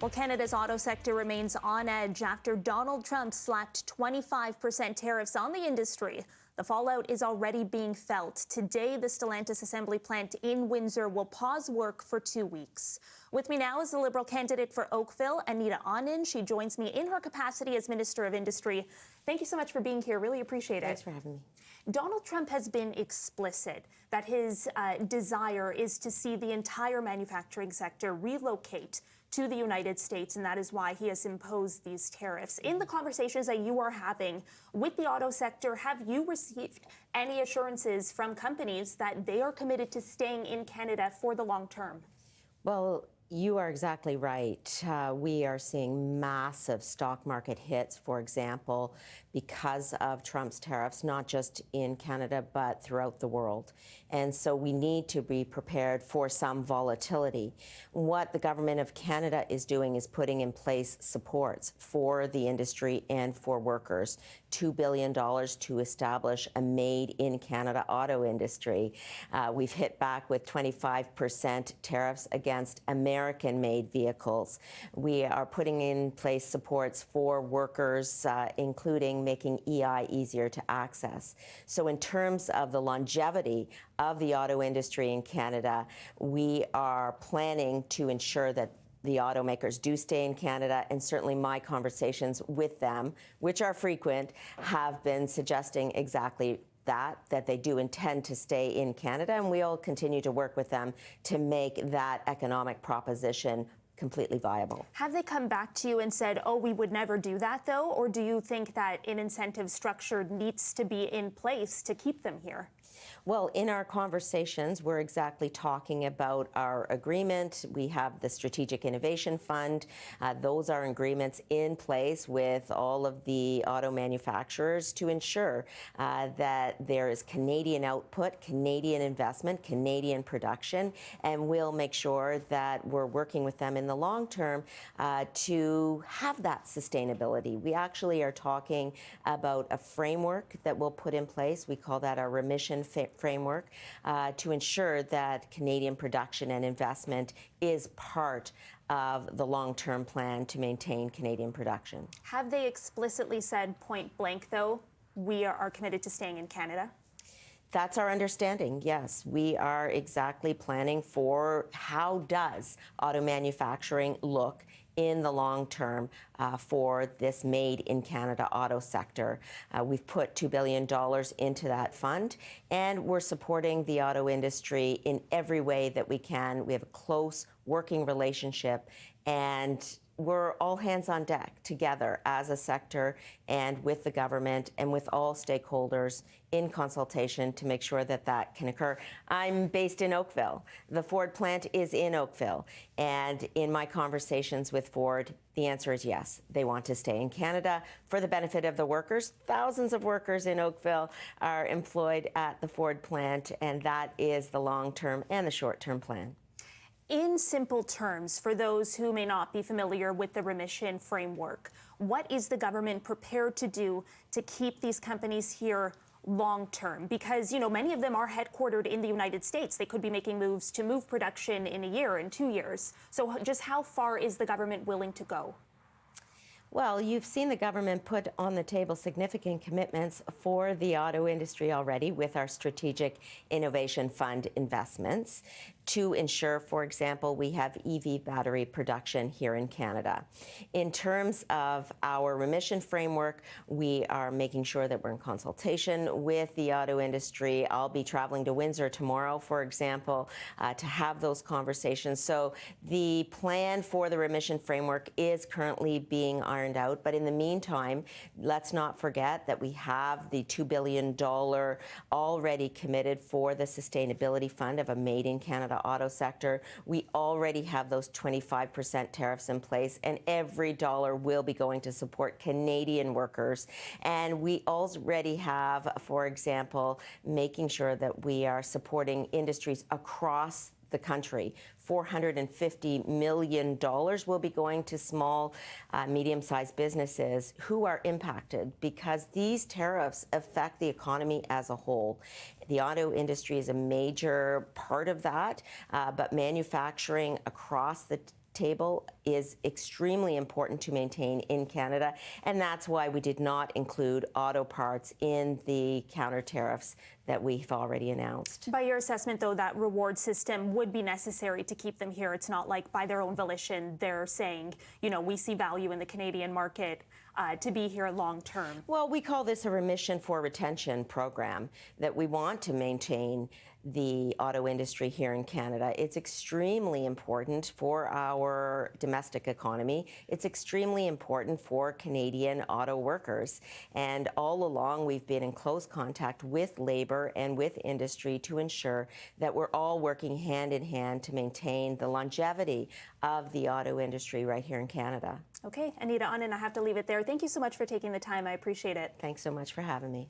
Well, Canada's auto sector remains on edge after Donald Trump slapped 25% tariffs on the industry. The fallout is already being felt. Today, the Stellantis assembly plant in Windsor will pause work for 2 weeks. With me now is the Liberal candidate for Oakville, Anita. She joins me in her capacity as Minister of Industry. Thank you so much for being here. Really appreciate it. Thanks for having me. Donald Trump has been explicit that his desire is to see the entire manufacturing sector relocate to the United States, and that is why he has imposed these tariffs. In the conversations that you are having with the auto sector, have you received any assurances from companies that they are committed to staying in Canada for the long term? Well, you are exactly right. We are seeing massive stock market hits, for example, because of Trump's tariffs, not just in Canada, but throughout the world. And so we need to be prepared for some volatility. What the government of Canada is doing is putting in place supports for the industry and for workers. $2 billion to establish a made-in-Canada auto industry. We've hit back with 25% tariffs against American-made vehicles. We are putting in place supports for workers, including making EI easier to access. So in terms of the longevity of the auto industry in Canada, we are planning to ensure that the automakers do stay in Canada, and certainly my conversations with them, which are frequent, have been suggesting exactly that they do intend to stay in Canada, and we'll continue to work with them to make that economic proposition completely viable. Have they come back to you and said, oh, we would never do that, though? Or do you think that an incentive structure needs to be in place to keep them here? Well, in our conversations, we're exactly talking about our agreement. We have the Strategic Innovation Fund. Those are agreements in place with all of the auto manufacturers to ensure that there is Canadian output, Canadian investment, Canadian production, and we'll make sure that we're working with them in the long term to have that sustainability. We actually are talking about a framework that we'll put in place. We call that our remission framework to ensure that Canadian production and investment is part of the long-term plan to maintain Canadian production. Have they explicitly said point blank, though, we are committed to staying in Canada? That's our understanding, yes. We are exactly planning for how does auto manufacturing look in the long term for this made-in-Canada auto sector. We've put $2 billion into that fund, and we're supporting the auto industry in every way that we can. We have a close working relationship, and we're all hands on deck together as a sector and with the government and with all stakeholders in consultation to make sure that that can occur. I'm based in Oakville. The Ford plant is in Oakville. And in my conversations with Ford, the answer is yes. They want to stay in Canada for the benefit of the workers. Thousands of workers in Oakville are employed at the Ford plant, and that is the long-term and the short-term plan. In simple terms, for those who may not be familiar with the remission framework, what is the government prepared to do to keep these companies here long term? Because, you know, many of them are headquartered in the United States. They could be making moves to move production in a year, in 2 years. So just how far is the government willing to go? Well, you've seen the government put on the table significant commitments for the auto industry already with our Strategic Innovation Fund investments to ensure, for example, we have EV battery production here in Canada. In terms of our remission framework, we are making sure that we're in consultation with the auto industry. I'll be traveling to Windsor tomorrow, for example, to have those conversations. So the plan for the remission framework is currently being ironed out. But in the meantime, let's not forget that we have the $2 billion already committed for the Sustainability Fund of a made-in-Canada auto sector. We already have those 25% tariffs in place, and every dollar will be going to support Canadian workers. And we already have, for example, making sure that we are supporting industries across the country. $450 million will be going to small, medium-sized businesses who are impacted because these tariffs affect the economy as a whole. The auto industry is a major part of that, but manufacturing across the table is extremely important to maintain in Canada, and that's why we did not include auto parts in the counter tariffs that we've already announced. By your assessment, though, that reward system would be necessary to keep them here. It's not like by their own volition they're saying, you know, we see value in the Canadian market to be here long term. Well, we call this a remission for retention program, that we want to maintain the auto industry here in Canada. It's extremely important for our domestic economy. It's extremely important for Canadian auto workers. And all along, we've been in close contact with Labour and with industry to ensure that we're all working hand in hand to maintain the longevity of the auto industry right here in Canada. Okay, Anita, Anand, I have to leave it there. Thank you so much for taking the time. I appreciate it. Thanks so much for having me.